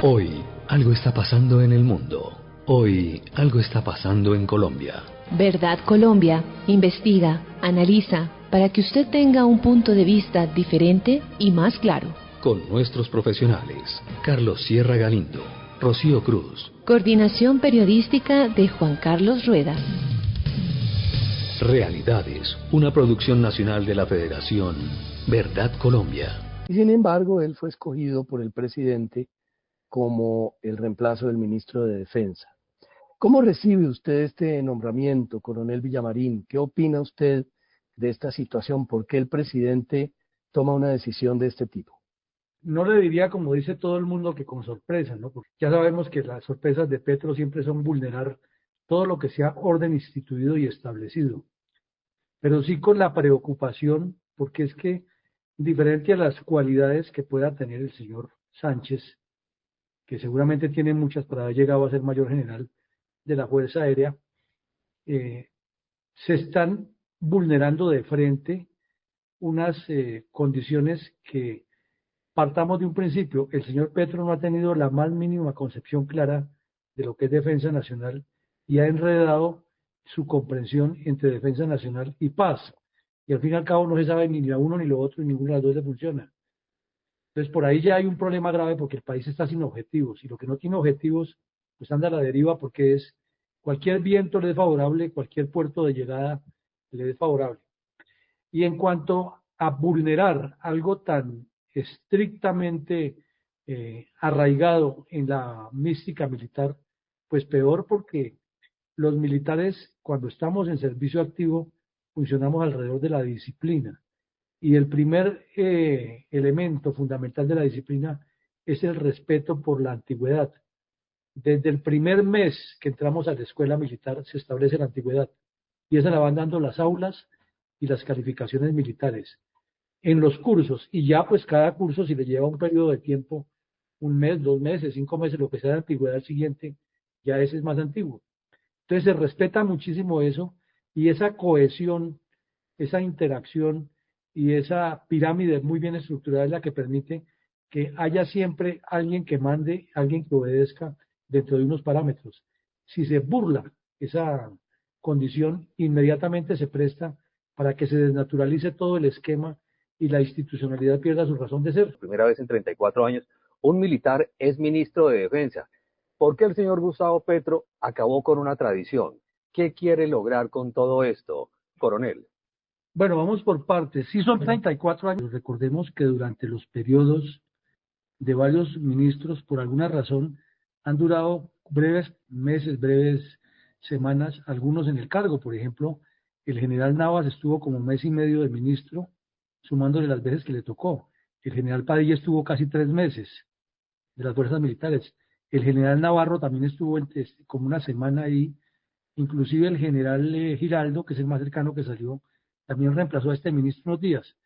Hoy algo está pasando en el mundo. Hoy algo está pasando en Colombia. Verdad Colombia investiga, analiza, para que usted tenga un punto de vista diferente y más claro. Con nuestros profesionales, Carlos Sierra Galindo, Rocío Cruz. Coordinación periodística de Juan Carlos Rueda. Realidades, una producción nacional de la Federación Verdad Colombia. Y sin embargo, él fue escogido por el presidente como el reemplazo del ministro de Defensa. ¿Cómo recibe usted este nombramiento, coronel Villamarín? ¿Qué opina usted de esta situación? ¿Por qué el presidente toma una decisión de este tipo? No le diría, como dice todo el mundo, que con sorpresa, ¿no? Porque ya sabemos que las sorpresas de Petro siempre son vulnerar todo lo que sea orden instituido y establecido. Pero sí con la preocupación, porque es que, diferente a las cualidades que pueda tener el señor Sánchez, que seguramente tiene muchas para haber llegado a ser mayor general de la Fuerza Aérea, se están vulnerando de frente unas condiciones que, partamos de un principio, el señor Petro no ha tenido la más mínima concepción clara de lo que es defensa nacional y ha enredado su comprensión entre defensa nacional y paz. Y al fin y al cabo no se sabe ni lo uno ni lo otro y ninguna de las dos le funciona. Entonces por ahí ya hay un problema grave porque el país está sin objetivos y lo que no tiene objetivos pues anda a la deriva porque es cualquier viento le es favorable, cualquier puerto de llegada le es favorable. Y en cuanto a vulnerar algo tan estrictamente arraigado en la mística militar, pues peor porque los militares cuando estamos en servicio activo funcionamos alrededor de la disciplina. Y el primer elemento fundamental de la disciplina es el respeto por la antigüedad. Desde el primer mes que entramos a la escuela militar se establece la antigüedad y esa la van dando las aulas y las calificaciones militares en los cursos y ya pues cada curso si le lleva un periodo de tiempo, un mes, 2 meses, 5 meses, lo que sea de antigüedad siguiente, ya ese es más antiguo. Entonces se respeta muchísimo eso y esa cohesión, esa interacción y esa pirámide muy bien estructurada es la que permite que haya siempre alguien que mande, alguien que obedezca dentro de unos parámetros. Si se burla esa condición, inmediatamente se presta para que se desnaturalice todo el esquema y la institucionalidad pierda su razón de ser. Primera vez en 34 años, un militar es ministro de Defensa. ¿Por qué el señor Gustavo Petro acabó con una tradición? ¿Qué quiere lograr con todo esto, coronel? Bueno, vamos por partes. Sí son 34 años. Recordemos que durante los periodos de varios ministros, por alguna razón, han durado breves meses, breves semanas, algunos en el cargo. Por ejemplo, el general Navas estuvo como 1 mes y medio de ministro, sumándole las veces que le tocó. El general Padilla estuvo casi 3 meses de las fuerzas militares. El general Navarro también estuvo como una semana ahí. Inclusive el general Giraldo, que es el más cercano que salió, también reemplazó a este ministro unos días.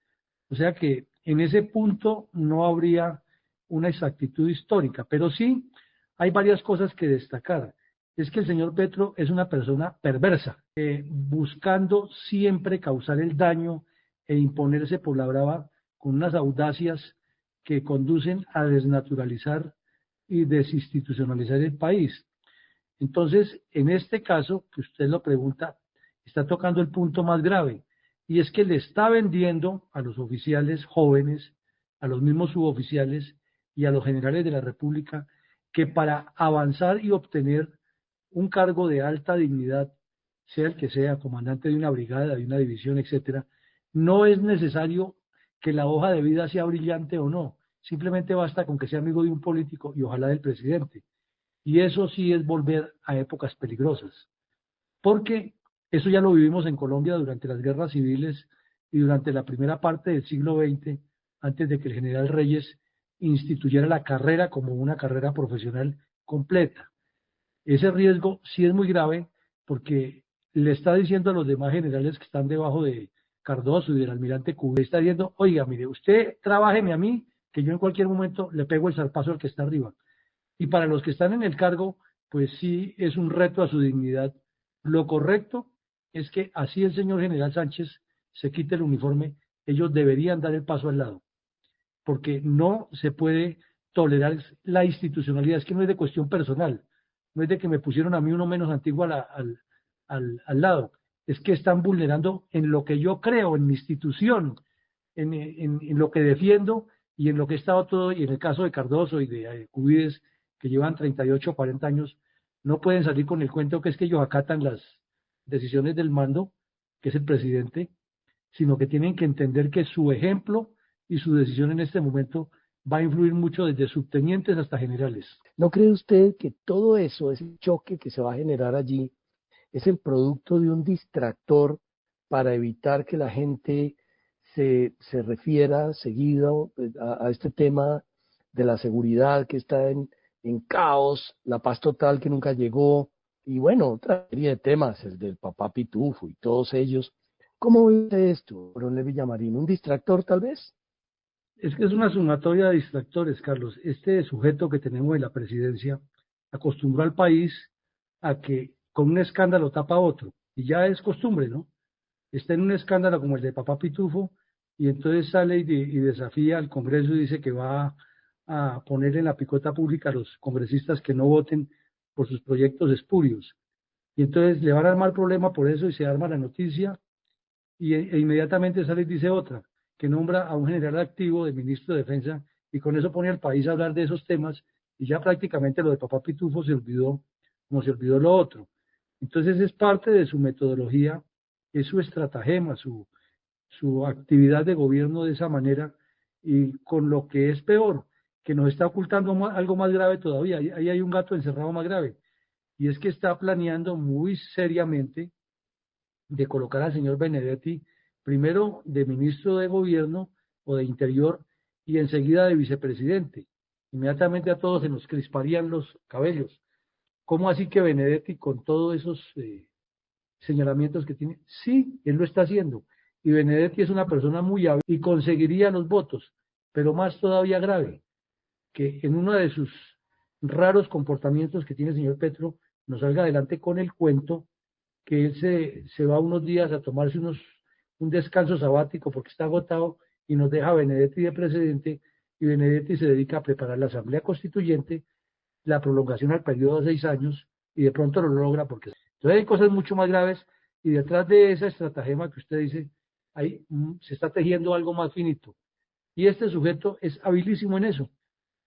O sea que en ese punto no habría una exactitud histórica, pero sí hay varias cosas que destacar. Es que el señor Petro es una persona perversa, buscando siempre causar el daño e imponerse por la brava con unas audacias que conducen a desnaturalizar y desinstitucionalizar el país. Entonces, en este caso, que usted lo pregunta, está tocando el punto más grave, y es que le está vendiendo a los oficiales jóvenes, a los mismos suboficiales y a los generales de la República, que para avanzar y obtener un cargo de alta dignidad, sea el que sea, comandante de una brigada, de una división, etcétera, no es necesario que la hoja de vida sea brillante o no, simplemente basta con que sea amigo de un político y ojalá del presidente. Y eso sí es volver a épocas peligrosas, porque eso ya lo vivimos en Colombia durante las guerras civiles y durante la primera parte del siglo XX, antes de que el general Reyes instituyera la carrera como una carrera profesional completa. Ese riesgo sí es muy grave porque le está diciendo a los demás generales que están debajo de Cardoso y del almirante Cubé, está diciendo, oiga, mire, usted trabájeme a mí, que yo en cualquier momento le pego el zarpazo al que está arriba. Y para los que están en el cargo, pues sí es un reto a su dignidad. Lo correcto es que así el señor general Sánchez se quite el uniforme, ellos deberían dar el paso al lado, porque no se puede tolerar la institucionalidad, es que no es de cuestión personal, no es de que me pusieron a mí uno menos antiguo al lado, es que están vulnerando en lo que yo creo, en mi institución, en lo que defiendo y en lo que he estado todo, y en el caso de Cardoso y de Cubides, que llevan 38 o 40 años, no pueden salir con el cuento que es que ellos acatan las decisiones del mando, que es el presidente, sino que tienen que entender que su ejemplo y su decisión en este momento va a influir mucho desde subtenientes hasta generales. ¿No cree usted que todo eso, ese choque que se va a generar allí, es el producto de un distractor para evitar que la gente se refiera seguido a este tema de la seguridad que está en caos, la paz total que nunca llegó, y bueno, otra serie de temas, el del papá Pitufo y todos ellos? ¿Cómo ve usted esto, coronel Villamarín? ¿Un distractor tal vez? Es que es una sumatoria de distractores, Carlos. Este sujeto que tenemos en la presidencia acostumbró al país a que con un escándalo tapa otro, y ya es costumbre, ¿no? Está en un escándalo como el de papá Pitufo, y entonces sale y desafía al Congreso y dice que va a poner en la picota pública a los congresistas que no voten por sus proyectos espurios. Y entonces le van a armar problema por eso y se arma la noticia e inmediatamente sale y dice otra, que nombra a un general activo de ministro de Defensa y con eso pone al país a hablar de esos temas y ya prácticamente lo de papá Pitufo se olvidó, como se olvidó lo otro. Entonces es parte de su metodología, es su estratagema, su actividad de gobierno de esa manera y con lo que es peor, que nos está ocultando algo más grave todavía. Ahí hay un gato encerrado más grave y es que está planeando muy seriamente de colocar al señor Benedetti primero de ministro de gobierno o de interior y enseguida de vicepresidente. Inmediatamente a todos se nos crisparían los cabellos. ¿Cómo así que Benedetti con todos esos señalamientos que tiene? Sí, él lo está haciendo. Y Benedetti es una persona muy hábil y conseguiría los votos, pero más todavía grave, que en uno de sus raros comportamientos que tiene el señor Petro, nos salga adelante con el cuento que él se va unos días a tomarse un descanso sabático porque está agotado y nos deja a Benedetti de presidente y Benedetti se dedica a preparar la Asamblea Constituyente, la prolongación al periodo de 6 años y de pronto lo logra porque... Entonces hay cosas mucho más graves y detrás de esa estratagema que usted dice, se está tejiendo algo más finito. Y este sujeto es habilísimo en eso.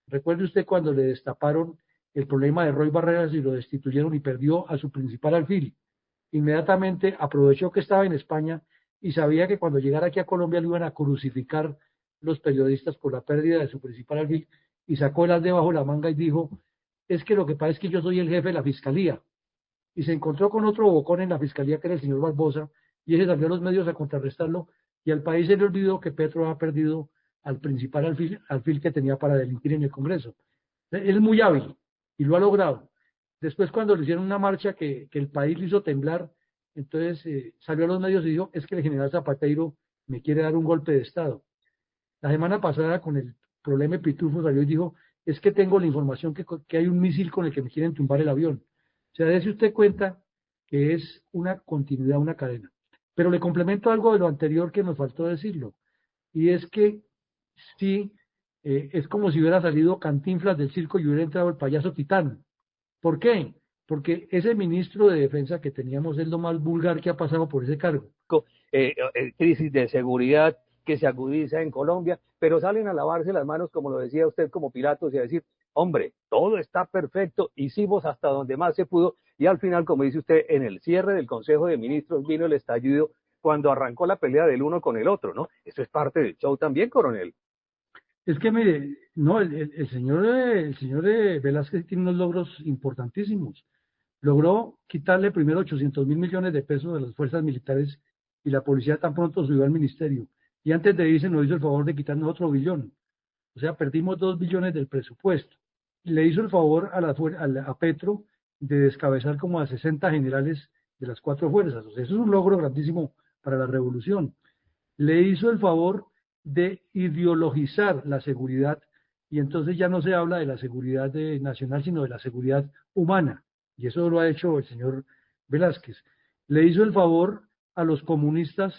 Recuerde usted cuando le destaparon el problema de Roy Barreras y lo destituyeron y perdió a su principal alfil. Inmediatamente aprovechó que estaba en España y sabía que cuando llegara aquí a Colombia lo iban a crucificar los periodistas por la pérdida de su principal alfil y sacó el as debajo de la manga y dijo, es que lo que pasa es que yo soy el jefe de la fiscalía. Y se encontró con otro bocón en la fiscalía que era el señor Barbosa y ese salió a los medios a contrarrestarlo y al país se le olvidó que Petro ha perdido al principal alfil que tenía para delinquir en el Congreso. Él es muy hábil y lo ha logrado. Después cuando le hicieron una marcha que el país le hizo temblar, entonces salió a los medios y dijo, es que el general Zapatero me quiere dar un golpe de Estado. La semana pasada con el problema de Pitufo salió y dijo, es que tengo la información que hay un misil con el que me quieren tumbar el avión. O sea, dése usted cuenta que es una continuidad, una cadena. Pero le complemento algo de lo anterior que nos faltó decirlo, y es que sí, es como si hubiera salido Cantinflas del circo y hubiera entrado el payaso Titán. ¿Por qué? Porque ese ministro de Defensa que teníamos es lo más vulgar que ha pasado por ese cargo. Crisis de seguridad que se agudiza en Colombia, pero salen a lavarse las manos, como lo decía usted, como Pilatos, y a decir, hombre, todo está perfecto, hicimos hasta donde más se pudo, y al final, como dice usted, en el cierre del Consejo de Ministros vino el estallido cuando arrancó la pelea del uno con el otro, ¿no? Eso es parte del show también, coronel. Es que mire, no, el señor Velázquez tiene unos logros importantísimos. Logró quitarle primero 800.000 millones de pesos de las fuerzas militares y la policía tan pronto subió al ministerio. Y antes de irse nos hizo el favor de quitarnos otro billón. O sea, perdimos 2 billones del presupuesto. Y le hizo el favor a Petro de descabezar como a 60 generales de las 4 fuerzas. O sea, eso es un logro grandísimo para la revolución. Le hizo el favor de ideologizar la seguridad y entonces ya no se habla de la seguridad nacional, sino de la seguridad humana. Y eso lo ha hecho el señor Velázquez. Le hizo el favor a los comunistas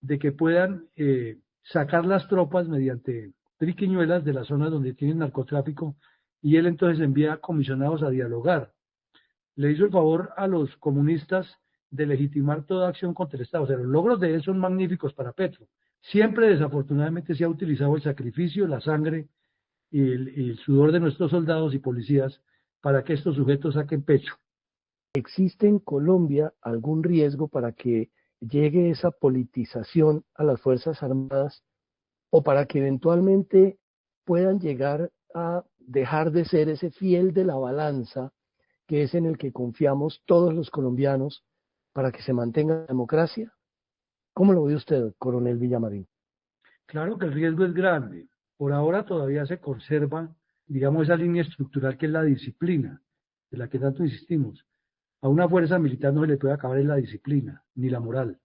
de que puedan sacar las tropas mediante triquiñuelas de las zonas donde tienen narcotráfico, y él entonces envía comisionados a dialogar. Le hizo el favor a los comunistas de legitimar toda acción contra el Estado. O sea, los logros de él son magníficos para Petro. Siempre, desafortunadamente, se ha utilizado el sacrificio, la sangre y el sudor de nuestros soldados y policías para que estos sujetos saquen pecho. ¿Existe en Colombia algún riesgo para que llegue esa politización a las Fuerzas Armadas o para que eventualmente puedan llegar a dejar de ser ese fiel de la balanza que es en el que confiamos todos los colombianos para que se mantenga la democracia? ¿Cómo lo ve usted, coronel Villamarín? Claro que el riesgo es grande. Por ahora todavía se conserva, digamos, esa línea estructural que es la disciplina, de la que tanto insistimos. A una fuerza militar no se le puede acabar en la disciplina, ni la moral.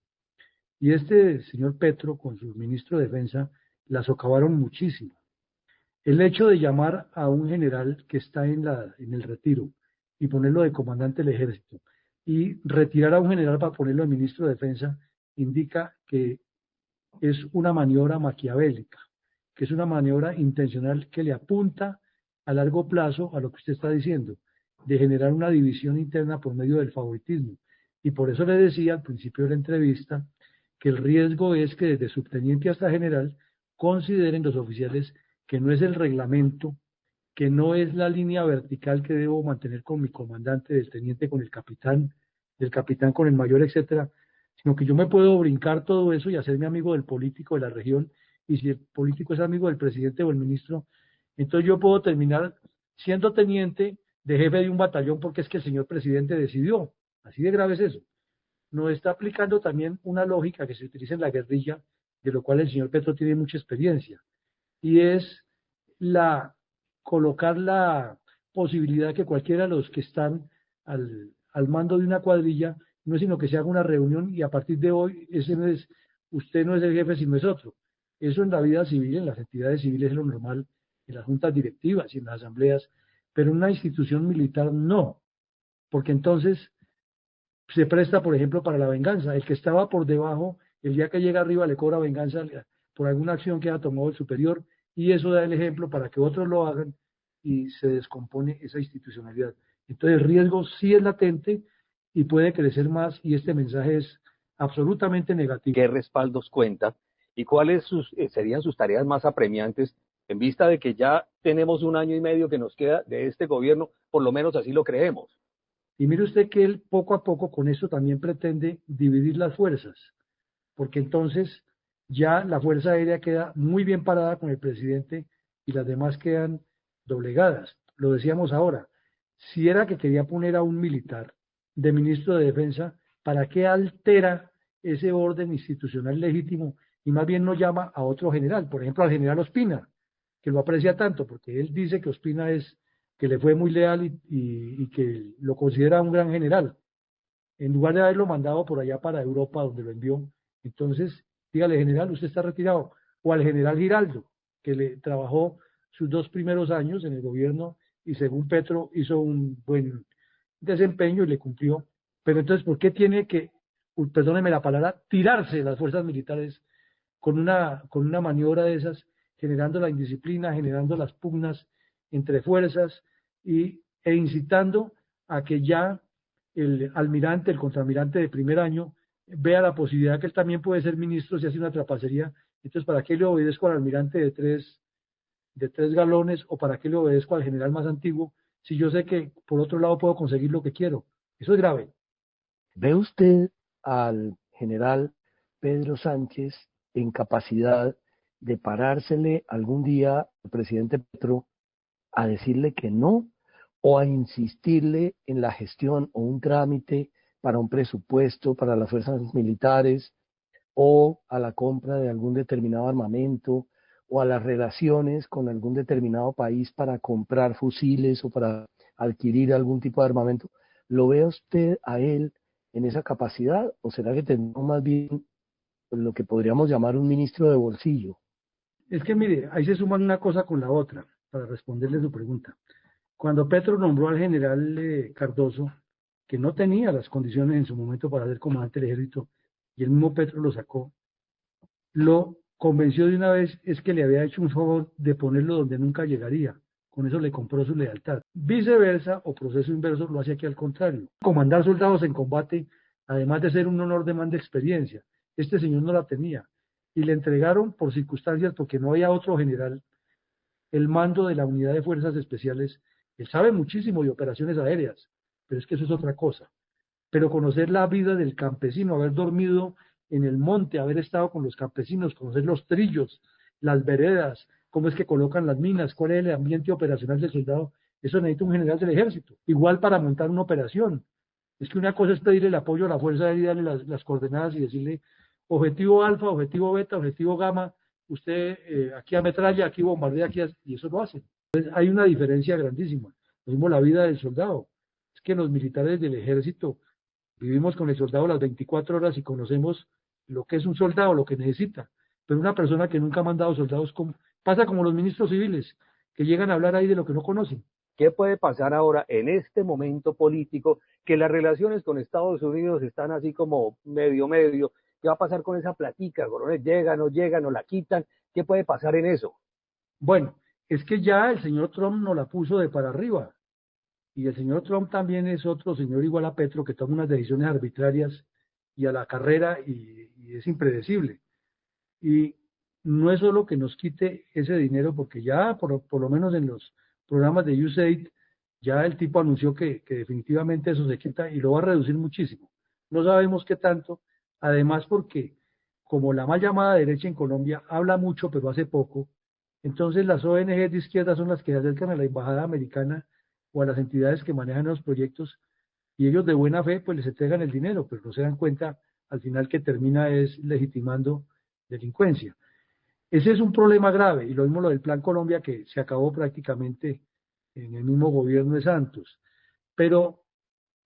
Y este señor Petro, con su ministro de Defensa, la socavaron muchísimo. El hecho de llamar a un general que está en el retiro y ponerlo de comandante del ejército y retirar a un general para ponerlo de ministro de Defensa indica que es una maniobra maquiavélica, que es una maniobra intencional que le apunta a largo plazo a lo que usted está diciendo, de generar una división interna por medio del favoritismo. Y por eso le decía al principio de la entrevista que el riesgo es que desde subteniente hasta general consideren los oficiales que no es el reglamento, que no es la línea vertical que debo mantener con mi comandante, del teniente con el capitán, del capitán con el mayor, etcétera, sino que yo me puedo brincar todo eso y hacerme amigo del político de la región, y si el político es amigo del presidente o el ministro, entonces yo puedo terminar siendo teniente de jefe de un batallón porque es que el señor presidente decidió. Así de grave es eso. Nos está aplicando también una lógica que se utiliza en la guerrilla, de lo cual el señor Petro tiene mucha experiencia, y es colocar la posibilidad que cualquiera de los que están al mando de una cuadrilla, no es sino que se haga una reunión y a partir de hoy usted no es el jefe sino es otro. Eso en la vida civil, en las entidades civiles es lo normal, en las juntas directivas y en las asambleas, pero en una institución militar no, porque entonces se presta, por ejemplo, para la venganza. El que estaba por debajo, el día que llega arriba le cobra venganza por alguna acción que ha tomado el superior, y eso da el ejemplo para que otros lo hagan y se descompone esa institucionalidad. Entonces el riesgo sí es latente y puede crecer más, y este mensaje es absolutamente negativo. ¿Qué respaldos cuenta y cuáles serían sus tareas más apremiantes en vista de que ya tenemos 1 año y medio que nos queda de este gobierno? Por lo menos así lo creemos. Y mire usted que él poco a poco con eso también pretende dividir las fuerzas, porque entonces ya la Fuerza Aérea queda muy bien parada con el presidente y las demás quedan doblegadas. Lo decíamos ahora, si era que quería poner a un militar de ministro de Defensa, ¿para qué altera ese orden institucional legítimo y más bien no llama a otro general? Por ejemplo, al general Ospina, que lo aprecia tanto, porque él dice que Ospina que le fue muy leal y que lo considera un gran general. En lugar de haberlo mandado por allá para Europa, donde lo envió, entonces, dígale, general, usted está retirado. O al general Giraldo, que le trabajó sus 2 primeros años en el gobierno y según Petro hizo un buen desempeño y le cumplió. Pero entonces, ¿por qué tiene que, perdóneme la palabra, tirarse de las fuerzas militares con una maniobra de esas, generando la indisciplina, generando las pugnas entre fuerzas e incitando a que ya el almirante, el contraalmirante de primer año, vea la posibilidad que él también puede ser ministro si hace una trapacería? Entonces, ¿para qué le obedezco al almirante de tres galones, o para qué le obedezco al general más antiguo si yo sé que por otro lado puedo conseguir lo que quiero? Eso es grave. ¿Ve usted al general Pedro Sánchez en capacidad de parársele algún día al presidente Petro a decirle que no, o a insistirle en la gestión o un trámite para un presupuesto para las fuerzas militares, o a la compra de algún determinado armamento, o a las relaciones con algún determinado país para comprar fusiles o para adquirir algún tipo de armamento? ¿Lo ve usted a él en esa capacidad, o será que tenemos más bien lo que podríamos llamar un ministro de bolsillo? Es que mire, ahí se suman una cosa con la otra, para responderle su pregunta. Cuando Petro nombró al general Cardoso, que no tenía las condiciones en su momento para ser comandante del ejército, y el mismo Petro lo sacó, lo convenció de una vez es que le había hecho un favor de ponerlo donde nunca llegaría. Con eso le compró su lealtad. Viceversa, o proceso inverso, lo hace aquí al contrario. Comandar soldados en combate, además de ser un honor, demanda experiencia. Este señor no la tenía. Y le entregaron por circunstancias, porque no había otro general, el mando de la unidad de fuerzas especiales. Él sabe muchísimo de operaciones aéreas, pero es que eso es otra cosa. Pero conocer la vida del campesino, haber dormido en el monte, haber estado con los campesinos, conocer los trillos, las veredas, cómo es que colocan las minas, cuál es el ambiente operacional del soldado, eso necesita un general del ejército. Igual para montar una operación. Es que una cosa es pedirle el apoyo a la Fuerza Aérea y darle las coordenadas y decirle objetivo alfa, objetivo beta, objetivo gamma, usted aquí ametralla, aquí bombardea, y eso lo hace. Entonces hay una diferencia grandísima. Lo mismo la vida del soldado. Es que los militares del ejército vivimos con el soldado las 24 horas y conocemos lo que es un soldado, lo que necesita. Pero una persona que nunca ha mandado soldados, pasa como los ministros civiles, que llegan a hablar ahí de lo que no conocen. ¿Qué puede pasar ahora en este momento político, que las relaciones con Estados Unidos están así como medio? ¿Qué va a pasar con esa platica, coronel? ¿Llega, no llega, no la quitan? ¿Qué puede pasar en eso? Bueno, es que ya el señor Trump nos la puso de para arriba. Y el señor Trump también es otro señor igual a Petro, que toma unas decisiones arbitrarias y a la carrera, y es impredecible. Y no es solo que nos quite ese dinero, porque ya por lo menos en los programas de USAID, ya el tipo anunció que definitivamente eso se quita y lo va a reducir muchísimo. No sabemos qué tanto, además porque como la mal llamada derecha en Colombia habla mucho pero hace poco, entonces las ONG de izquierda son las que se acercan a la embajada americana o a las entidades que manejan los proyectos, y ellos de buena fe pues les entregan el dinero, pero no se dan cuenta al final que termina es legitimando delincuencia. Ese es un problema grave, y lo mismo lo del Plan Colombia, que se acabó prácticamente en el mismo gobierno de Santos. Pero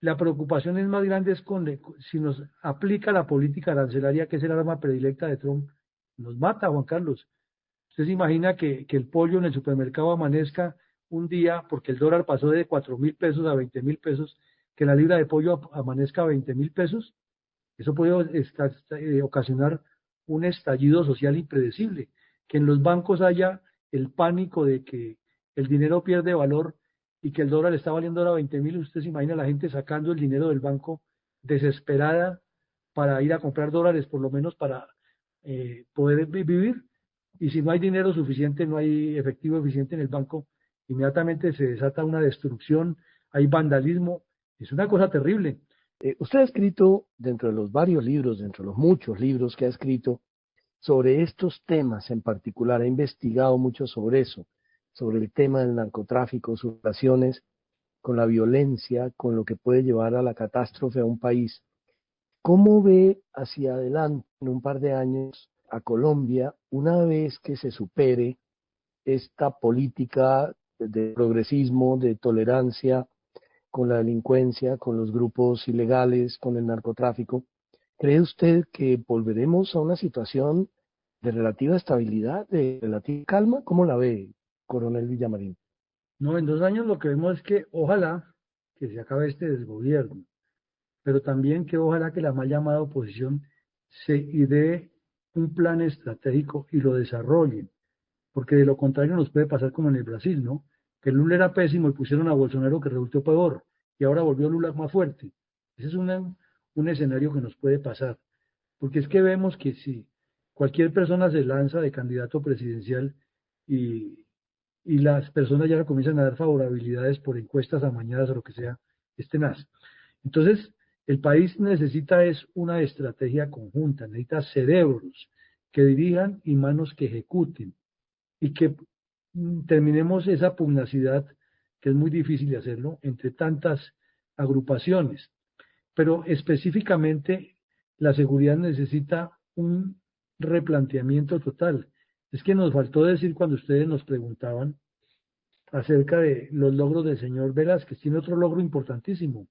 la preocupación es más grande es si nos aplica la política arancelaria, que es el arma predilecta de Trump, nos mata, Juan Carlos. Usted se imagina que el pollo en el supermercado amanezca un día, porque el dólar pasó de 4.000 pesos a 20.000 pesos, que la libra de pollo amanezca a 20.000 pesos. Eso puede ocasionar un estallido social impredecible, que en los bancos haya el pánico de que el dinero pierde valor y que el dólar está valiendo ahora 20.000. Usted se imagina a la gente sacando el dinero del banco desesperada para ir a comprar dólares, por lo menos para poder vivir. Y si no hay dinero suficiente, no hay efectivo eficiente en el banco, inmediatamente se desata una destrucción, hay vandalismo. Es una cosa terrible. Usted ha escrito, dentro de los varios libros, dentro de los muchos libros que ha escrito, sobre estos temas en particular, ha investigado mucho sobre eso, sobre el tema del narcotráfico, sus relaciones con la violencia, con lo que puede llevar a la catástrofe a un país. ¿Cómo ve hacia adelante, en un par de años, a Colombia, una vez que se supere esta política de progresismo, de tolerancia con la delincuencia, con los grupos ilegales, con el narcotráfico? ¿Cree usted que volveremos a una situación de relativa estabilidad, de relativa calma? ¿Cómo la ve, coronel Villamarín? No, en 2 años lo que vemos es que ojalá que se acabe este desgobierno, pero también que ojalá que la mal llamada oposición se idee un plan estratégico y lo desarrollen, porque de lo contrario nos puede pasar como en el Brasil, ¿no? Que Lula era pésimo y pusieron a Bolsonaro, que resultó peor, y ahora volvió Lula más fuerte. Ese es un escenario que nos puede pasar, porque es que vemos que si cualquier persona se lanza de candidato presidencial y las personas ya le comienzan a dar favorabilidades por encuestas amañadas o lo que sea, es tenaz. Entonces, el país necesita es una estrategia conjunta, necesita cerebros que dirijan y manos que ejecuten, y que terminemos esa pugnacidad, que es muy difícil de hacerlo, entre tantas agrupaciones. Pero específicamente la seguridad necesita un replanteamiento total. Es que nos faltó decir cuando ustedes nos preguntaban acerca de los logros del señor Velázquez. Tiene otro logro importantísimo.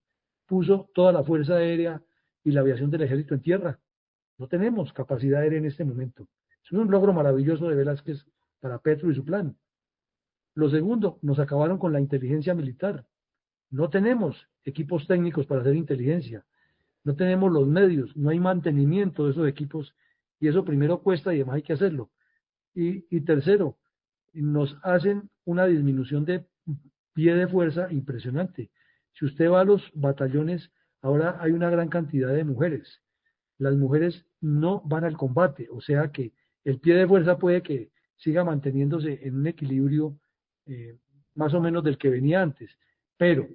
Puso toda la Fuerza Aérea y la aviación del Ejército en tierra. No tenemos capacidad aérea en este momento. Es un logro maravilloso de Velázquez para Petro y su plan. Lo segundo, nos acabaron con la inteligencia militar. No tenemos equipos técnicos para hacer inteligencia. No tenemos los medios, no hay mantenimiento de esos equipos, y eso primero cuesta y además hay que hacerlo. Y tercero, nos hacen una disminución de pie de fuerza impresionante. Si usted va a los batallones, ahora hay una gran cantidad de mujeres. Las mujeres no van al combate, o sea que el pie de fuerza puede que siga manteniéndose en un equilibrio más o menos del que venía antes, pero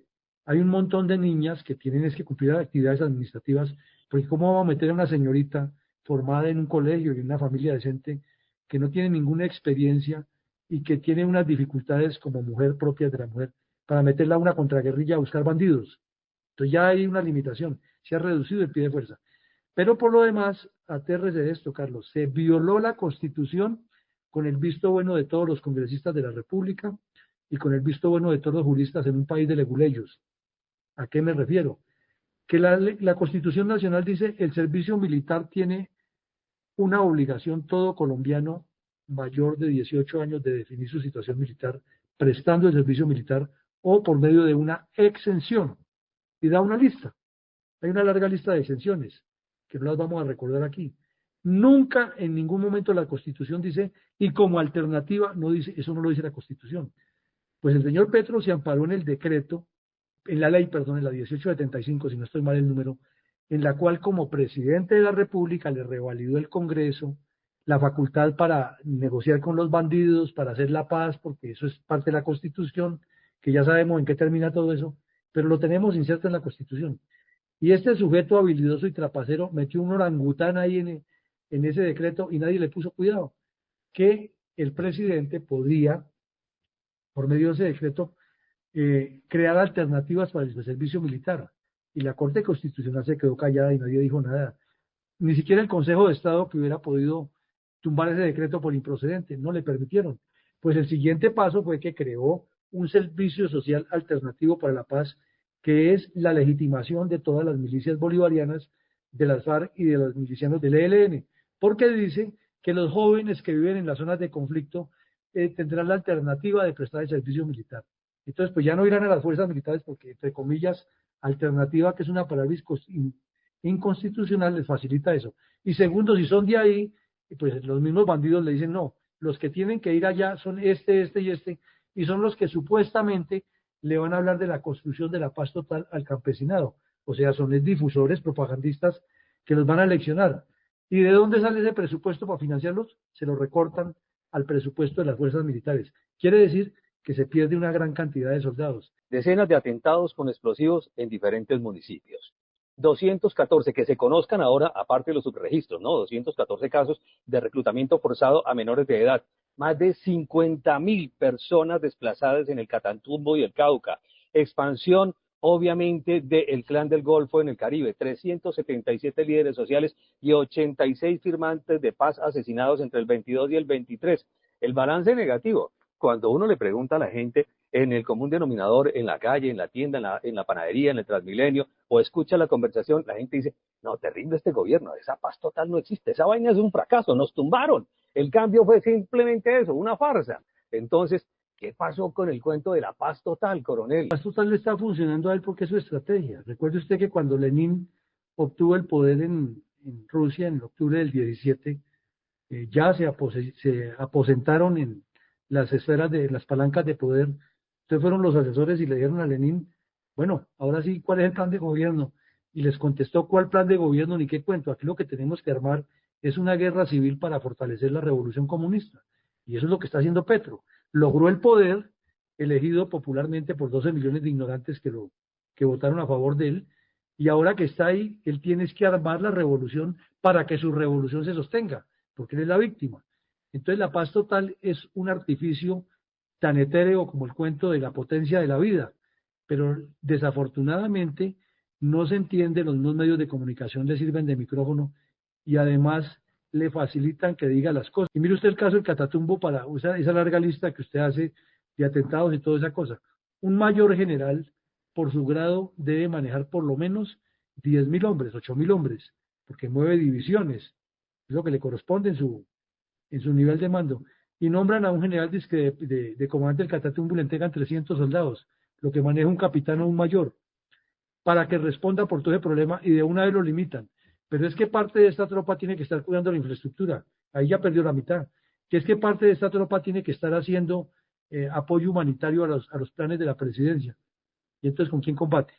hay un montón de niñas que tienen es que cumplir actividades administrativas, porque ¿cómo vamos a meter a una señorita formada en un colegio y en una familia decente que no tiene ninguna experiencia y que tiene unas dificultades como mujer propias de la mujer para meterla a una contraguerrilla a buscar bandidos? Entonces ya hay una limitación, se ha reducido el pie de fuerza. Pero por lo demás, atérrese de esto, Carlos, se violó la Constitución con el visto bueno de todos los congresistas de la República y con el visto bueno de todos los juristas en un país de leguleyos. ¿A qué me refiero? Que la Constitución Nacional dice el servicio militar tiene una obligación todo colombiano mayor de 18 años de definir su situación militar prestando el servicio militar o por medio de una exención. Y da una lista. Hay una larga lista de exenciones que no las vamos a recordar aquí. Nunca en ningún momento la Constitución dice, y como alternativa, no dice, eso no lo dice la Constitución. Pues el señor Petro se amparó en el decreto, en la ley, perdón, en la 1875, si no estoy mal el número, en la cual como presidente de la República le revalidó el Congreso la facultad para negociar con los bandidos, para hacer la paz, porque eso es parte de la Constitución, que ya sabemos en qué termina todo eso, pero lo tenemos inserto en la Constitución. Y este sujeto habilidoso y trapacero metió un orangután ahí en ese decreto y nadie le puso cuidado, que el presidente podía, por medio de ese decreto, crear alternativas para el servicio militar. Y la Corte Constitucional se quedó callada y nadie dijo nada. Ni siquiera el Consejo de Estado, que hubiera podido tumbar ese decreto por improcedente, no le permitieron. Pues el siguiente paso fue que creó un servicio social alternativo para la paz, que es la legitimación de todas las milicias bolivarianas, de las FARC y de los milicianos del ELN, porque dice que los jóvenes que viven en las zonas de conflicto tendrán la alternativa de prestar el servicio militar. Entonces, pues ya no irán a las fuerzas militares porque, entre comillas, alternativa, que es una palabra inconstitucional, les facilita eso. Y segundo, si son de ahí, pues los mismos bandidos le dicen, no, los que tienen que ir allá son este y son los que supuestamente le van a hablar de la construcción de la paz total al campesinado. O sea, son los difusores, propagandistas que los van a leccionar. ¿Y de dónde sale ese presupuesto para financiarlos? Se lo recortan al presupuesto de las fuerzas militares. Quiere decir que se pierde una gran cantidad de soldados. Decenas de atentados con explosivos en diferentes municipios. 214 que se conozcan ahora, aparte de los subregistros, ¿no? 214 casos de reclutamiento forzado a menores de edad. Más de 50.000 personas desplazadas en el Catatumbo y el Cauca. Expansión, obviamente, del Clan del Golfo en el Caribe. 377 líderes sociales y 86 firmantes de paz asesinados entre el 22 y el 23. El balance negativo. Cuando uno le pregunta a la gente en el común denominador, en la calle, en la tienda, en la panadería, en el Transmilenio, o escucha la conversación, la gente dice, no, terrible este gobierno, esa paz total no existe, esa vaina es un fracaso, nos tumbaron, el cambio fue simplemente eso, una farsa. Entonces, ¿qué pasó con el cuento de la paz total, coronel? La paz total le está funcionando a él porque es su estrategia. Recuerde usted que cuando Lenin obtuvo el poder en Rusia en octubre del 17, ya se aposentaron en las esferas de las palancas de poder. Entonces fueron los asesores y le dijeron a Lenin, bueno, ahora sí, ¿cuál es el plan de gobierno? Y les contestó, ¿cuál plan de gobierno ni qué cuento? Aquí lo que tenemos que armar es una guerra civil para fortalecer la revolución comunista. Y eso es lo que está haciendo Petro. Logró el poder, elegido popularmente por 12 millones de ignorantes que votaron a favor de él, y ahora que está ahí, él tiene que armar la revolución para que su revolución se sostenga, porque él es la víctima. Entonces la paz total es un artificio tan etéreo como el cuento de la potencia de la vida, pero desafortunadamente no se entiende, los mismos medios de comunicación le sirven de micrófono y además le facilitan que diga las cosas. Y mire usted el caso del Catatumbo, para esa larga lista que usted hace de atentados y toda esa cosa. Un mayor general, por su grado, debe manejar por lo menos 10.000 hombres, 8.000 hombres, porque mueve divisiones, es lo que le corresponde en su nivel de mando, y nombran a un general de comandante del Catatumbo y le entregan 300 soldados, lo que maneja un capitán o un mayor, para que responda por todo ese problema y de una vez lo limitan. Pero es que parte de esta tropa tiene que estar cuidando la infraestructura, ahí ya perdió la mitad. que es que parte de esta tropa tiene que estar haciendo apoyo humanitario a los planes de la presidencia. Y entonces, ¿con quién combate?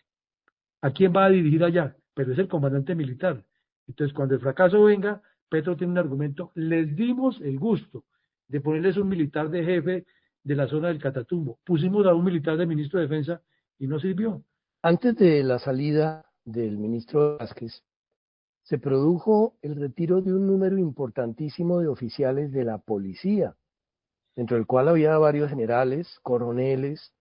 ¿A quién va a dirigir allá? Pero es el comandante militar. Entonces, cuando el fracaso venga, Petro tiene un argumento. Les dimos el gusto de ponerles un militar de jefe de la zona del Catatumbo. Pusimos a un militar de ministro de Defensa y no sirvió. Antes de la salida del ministro Vázquez, se produjo el retiro de un número importantísimo de oficiales de la policía, dentro del cual había varios generales, coroneles,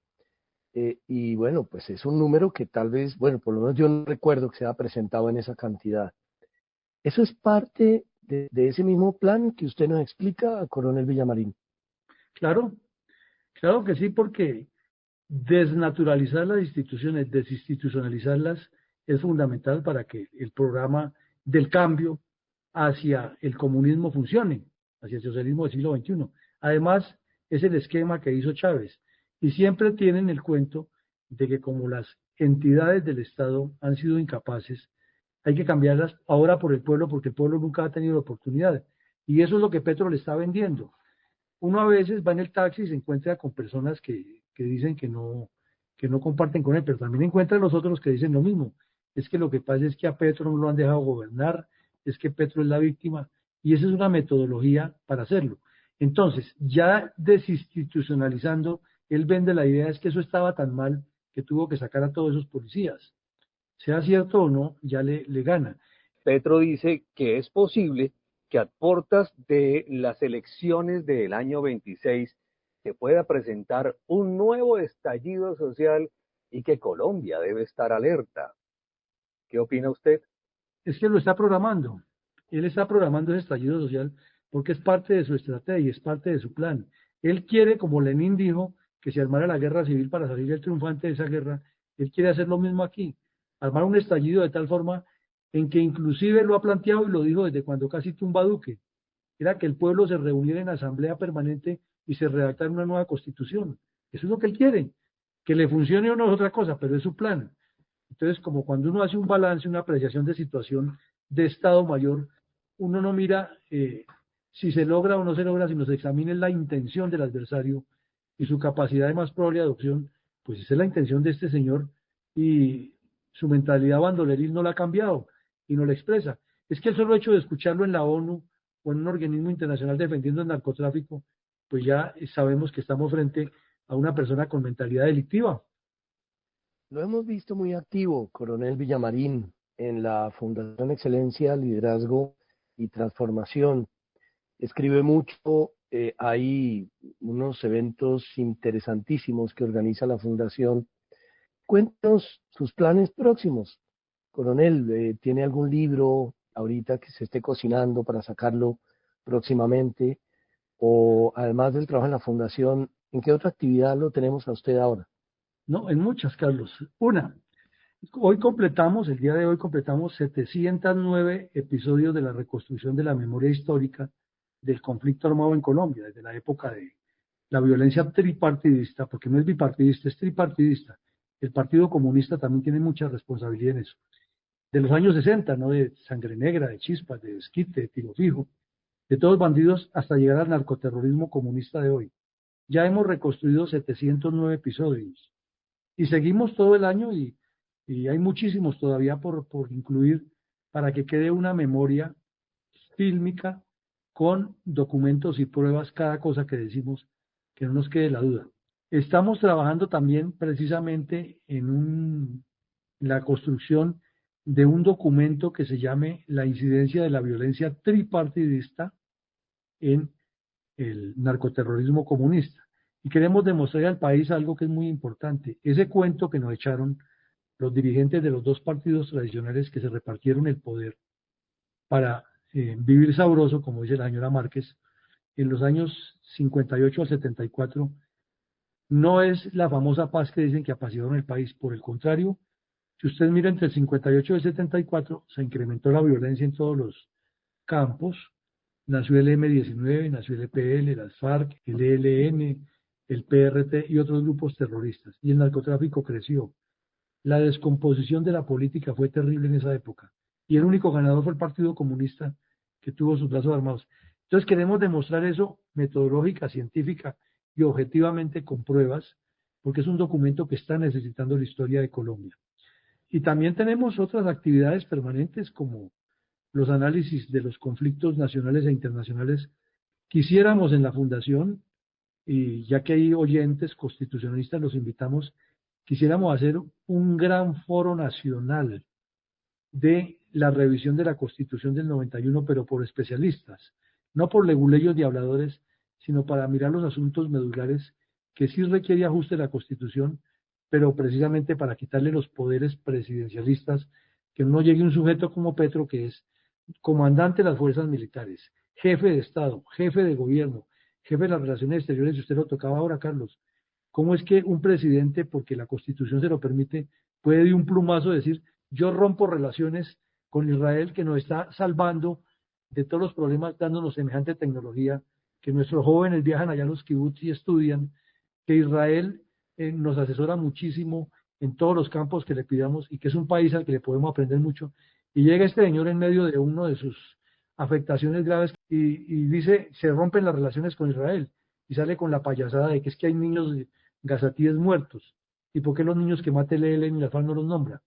y bueno, pues es un número que tal vez, bueno, por lo menos yo no recuerdo que se haya presentado en esa cantidad. ¿Eso es parte de ese mismo plan que usted nos explica, coronel Villamarín? Claro, claro que sí, porque desnaturalizar las instituciones, desinstitucionalizarlas, es fundamental para que el programa del cambio hacia el comunismo funcione, hacia el socialismo del siglo XXI. Además, es el esquema que hizo Chávez. Y siempre tienen el cuento de que como las entidades del Estado han sido incapaces, hay que cambiarlas ahora por el pueblo, porque el pueblo nunca ha tenido la oportunidad. Y eso es lo que Petro le está vendiendo. Uno a veces va en el taxi y se encuentra con personas que dicen que no comparten con él, pero también encuentra a los otros que dicen lo mismo. Es que lo que pasa es que a Petro no lo han dejado gobernar, es que Petro es la víctima, y esa es una metodología para hacerlo. Entonces, ya desinstitucionalizando, él vende la idea es que eso estaba tan mal que tuvo que sacar a todos esos policías. Sea cierto o no, ya le gana. Petro dice que es posible que a puertas de las elecciones del año 26 se pueda presentar un nuevo estallido social y que Colombia debe estar alerta. ¿Qué opina usted? Es que lo está programando. Él está programando ese estallido social porque es parte de su estrategia, es parte de su plan. Él quiere, como Lenin dijo, que se armara la guerra civil para salir el triunfante de esa guerra. Él quiere hacer lo mismo aquí, armar un estallido de tal forma en que inclusive lo ha planteado y lo dijo desde cuando casi tumba a Duque, era que el pueblo se reuniera en asamblea permanente y se redactara una nueva constitución. Eso es lo que él quiere. Que le funcione o no es otra cosa, pero es su plan. Entonces, como cuando uno hace un balance, una apreciación de situación de Estado Mayor, uno no mira si se logra o no se logra, sino se examina la intención del adversario y su capacidad de más probable adopción, pues esa es la intención de este señor y su mentalidad bandoleril no la ha cambiado y no la expresa. Es que el solo hecho de escucharlo en la ONU o en un organismo internacional defendiendo el narcotráfico, pues ya sabemos que estamos frente a una persona con mentalidad delictiva. Lo hemos visto muy activo, coronel Villamarín, en la Fundación Excelencia, Liderazgo y Transformación. Escribe mucho, hay unos eventos interesantísimos que organiza la Fundación. Cuéntanos sus planes próximos. Coronel, ¿tiene algún libro ahorita que se esté cocinando para sacarlo próximamente? O además del trabajo en la Fundación, ¿en qué otra actividad lo tenemos a usted ahora? No, en muchas, Carlos. Una, el día de hoy completamos 709 episodios de la reconstrucción de la memoria histórica del conflicto armado en Colombia, desde la época de la violencia tripartidista, porque no es bipartidista, es tripartidista. El Partido Comunista también tiene mucha responsabilidad en eso. De los años 60, ¿no? De Sangre Negra, de Chispas, de Desquite, de Tiro Fijo, de todos bandidos hasta llegar al narcoterrorismo comunista de hoy. Ya hemos reconstruido 709 episodios y seguimos todo el año y hay muchísimos todavía por incluir para que quede una memoria fílmica con documentos y pruebas, cada cosa que decimos, que no nos quede la duda. Estamos trabajando también precisamente en la construcción de un documento que se llame La incidencia de la violencia tripartidista en el narcoterrorismo comunista. Y queremos demostrar al país algo que es muy importante. Ese cuento que nos echaron los dirigentes de los dos partidos tradicionales que se repartieron el poder para vivir sabroso, como dice la señora Márquez, en los años 58 al 74, no es la famosa paz que dicen que apasionaron el país. Por el contrario, si usted mira entre el 58 y el 74, se incrementó la violencia en todos los campos. Nació el M-19, nació el EPL, las FARC, el ELN, el PRT y otros grupos terroristas. Y el narcotráfico creció. La descomposición de la política fue terrible en esa época. Y el único ganador fue el Partido Comunista, que tuvo sus brazos armados. Entonces queremos demostrar eso metodológica, científica y objetivamente con pruebas, porque es un documento que está necesitando la historia de Colombia. Y también tenemos otras actividades permanentes como los análisis de los conflictos nacionales e internacionales. Quisiéramos en la Fundación, y ya que hay oyentes constitucionalistas, los invitamos, quisiéramos hacer un gran foro nacional de la revisión de la Constitución del 91, pero por especialistas, no por leguleyos y habladores, sino para mirar los asuntos medulares que sí requiere ajuste de la Constitución, pero precisamente para quitarle los poderes presidencialistas, que no llegue un sujeto como Petro, que es comandante de las fuerzas militares, jefe de Estado, jefe de gobierno, jefe de las relaciones exteriores, y usted lo tocaba ahora, Carlos. ¿Cómo es que un presidente, porque la Constitución se lo permite, puede de un plumazo decir, yo rompo relaciones con Israel, que nos está salvando de todos los problemas, dándonos semejante tecnología, que nuestros jóvenes viajan allá a los kibbutz y estudian, que Israel nos asesora muchísimo en todos los campos que le pidamos y que es un país al que le podemos aprender mucho? Y llega este señor en medio de uno de sus afectaciones graves y dice, se rompen las relaciones con Israel, y sale con la payasada de que es que hay niños gazatíes muertos, y por qué los niños que mate el ELN y la FARC no los nombra,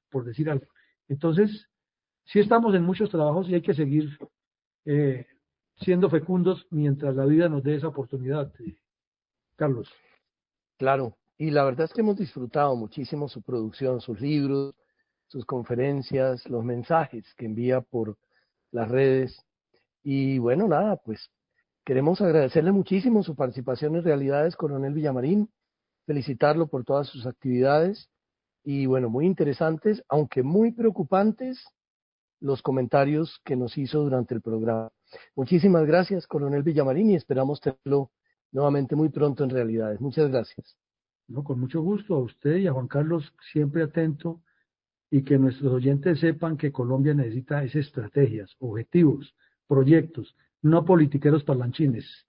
por decir algo. Entonces, sí estamos en muchos trabajos y hay que seguir siendo fecundos mientras la vida nos dé esa oportunidad, Carlos. Claro, y la verdad es que hemos disfrutado muchísimo su producción, sus libros, sus conferencias, los mensajes que envía por las redes. Y bueno, nada, pues queremos agradecerle muchísimo su participación en Realidades, Coronel Villamarín, felicitarlo por todas sus actividades y bueno, muy interesantes, aunque muy preocupantes, los comentarios que nos hizo durante el programa. Muchísimas gracias, Coronel Villamarín, y esperamos tenerlo nuevamente muy pronto en Realidades. Muchas gracias. No, con mucho gusto a usted y a Juan Carlos, siempre atento, y que nuestros oyentes sepan que Colombia necesita esas estrategias, objetivos, proyectos, no politiqueros parlanchines.